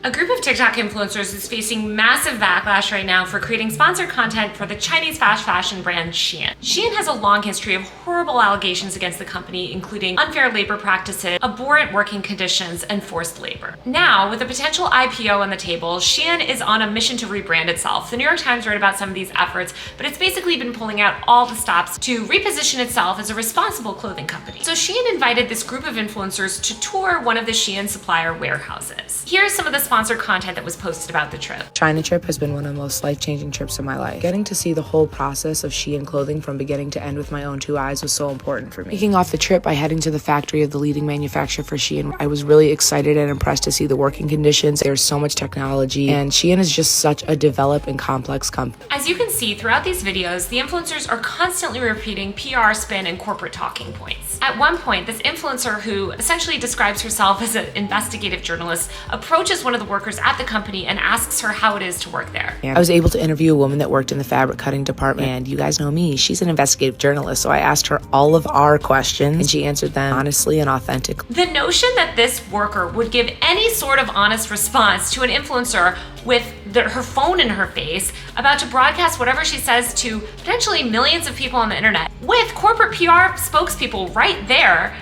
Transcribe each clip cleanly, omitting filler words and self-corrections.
A group of TikTok influencers is facing massive backlash right now for creating sponsored content for the Chinese fast fashion brand Shein. Shein has a long history of horrible allegations against the company, including unfair labor practices, abhorrent working conditions, and forced labor. Now, with a potential IPO on the table, Shein is on a mission to rebrand itself. The New York Times wrote about some of these efforts, but it's basically been pulling out all the stops to reposition itself as a responsible clothing company. So Shein invited this group of influencers to tour one of the Shein supplier warehouses. Here's some of the sponsored content that was posted about the trip. China trip has been one of the most life-changing trips of my life. Getting to see the whole process of Shein clothing from beginning to end with my own two eyes was so important for me. Kicking off the trip by heading to the factory of the leading manufacturer for Shein, I was really excited and impressed to see the working conditions. There's so much technology, and Shein is just such a developed and complex company. As you can see throughout these videos, the influencers are constantly repeating PR spin and corporate talking points. At one point, this influencer, who essentially describes herself as an investigative journalist, approaches one of the workers at the company and asks her how it is to work there. I was able to interview a woman that worked in the fabric cutting department, and you guys know me, she's an investigative journalist, so I asked her all of our questions and she answered them honestly and authentically. The notion that this worker would give any sort of honest response to an influencer with her phone in her face, about to broadcast whatever she says to potentially millions of people on the internet, with corporate PR spokespeople right there,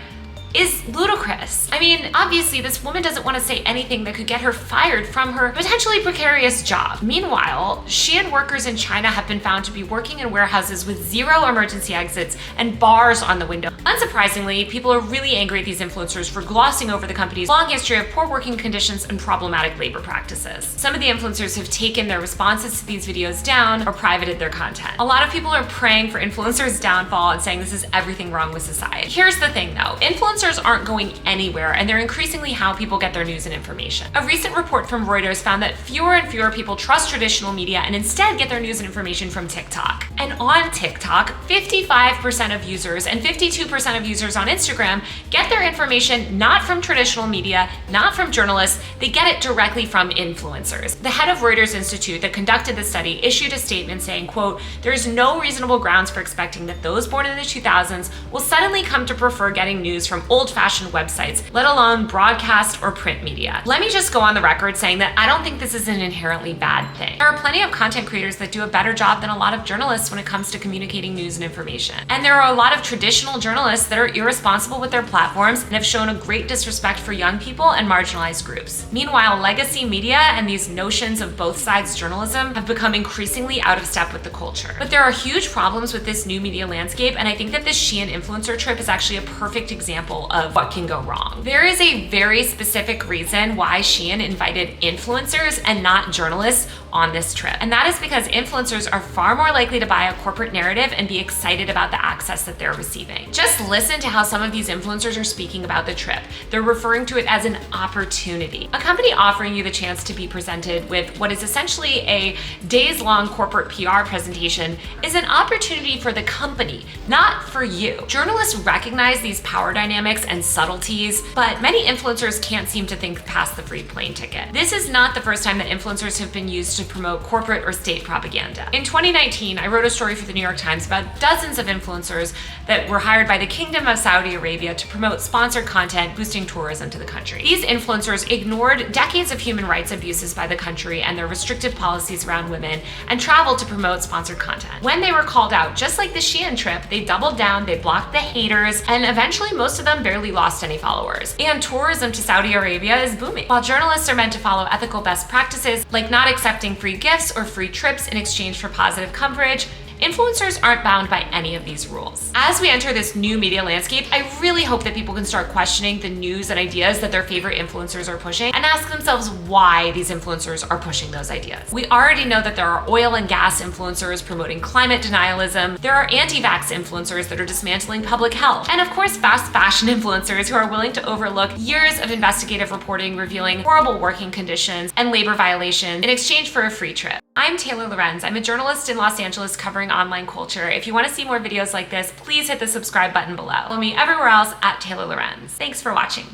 is ludicrous. I mean, obviously this woman doesn't want to say anything that could get her fired from her potentially precarious job. Meanwhile, Shein workers in China have been found to be working in warehouses with zero emergency exits and bars on the window. Unsurprisingly, people are really angry at these influencers for glossing over the company's long history of poor working conditions and problematic labor practices. Some of the influencers have taken their responses to these videos down or privated their content. A lot of people are praying for influencers' downfall and saying this is everything wrong with society. Here's the thing though, influencers aren't going anywhere, and they're increasingly how people get their news and information. A recent report from Reuters found that fewer and fewer people trust traditional media and instead get their news and information from TikTok. And on TikTok, 55% of users and 52% of users on Instagram get their information not from traditional media, not from journalists, they get it directly from influencers. The head of Reuters Institute that conducted the study issued a statement saying, quote, "There is no reasonable grounds for expecting that those born in the 2000s will suddenly come to prefer getting news from old-fashioned websites, let alone broadcast or print media." Let me just go on the record saying that I don't think this is an inherently bad thing. There are plenty of content creators that do a better job than a lot of journalists when it comes to communicating news and information. And there are a lot of traditional journalists that are irresponsible with their platforms and have shown a great disrespect for young people and marginalized groups. Meanwhile, legacy media and these notions of both sides journalism have become increasingly out of step with the culture. But there are huge problems with this new media landscape, and I think that this Shein influencer trip is actually a perfect example of what can go wrong. There is a very specific reason why Shein invited influencers and not journalists on this trip. And that is because influencers are far more likely to buy a corporate narrative and be excited about the access that they're receiving. Just listen to how some of these influencers are speaking about the trip. They're referring to it as an opportunity. A company offering you the chance to be presented with what is essentially a days-long corporate PR presentation is an opportunity for the company, not for you. Journalists recognize these power dynamics and subtleties, but many influencers can't seem to think past the free plane ticket. This is not the first time that influencers have been used to promote corporate or state propaganda. In 2019, I wrote a story for the New York Times about dozens of influencers that were hired by the Kingdom of Saudi Arabia to promote sponsored content boosting tourism to the country. These influencers ignored decades of human rights abuses by the country and their restrictive policies around women and traveled to promote sponsored content. When they were called out, just like the Shein trip, they doubled down, they blocked the haters, and eventually most of them barely lost any followers. And tourism to Saudi Arabia is booming. While journalists are meant to follow ethical best practices, like not accepting free gifts or free trips in exchange for positive coverage, influencers aren't bound by any of these rules. As we enter this new media landscape, I really hope that people can start questioning the news and ideas that their favorite influencers are pushing and ask themselves why these influencers are pushing those ideas. We already know that there are oil and gas influencers promoting climate denialism, there are anti-vax influencers that are dismantling public health, and of course fast fashion influencers who are willing to overlook years of investigative reporting revealing horrible working conditions and labor violations in exchange for a free trip. I'm Taylor Lorenz. I'm a journalist in Los Angeles covering online culture. If you want to see more videos like this, please hit the subscribe button below. Follow me everywhere else at Taylor Lorenz. Thanks for watching.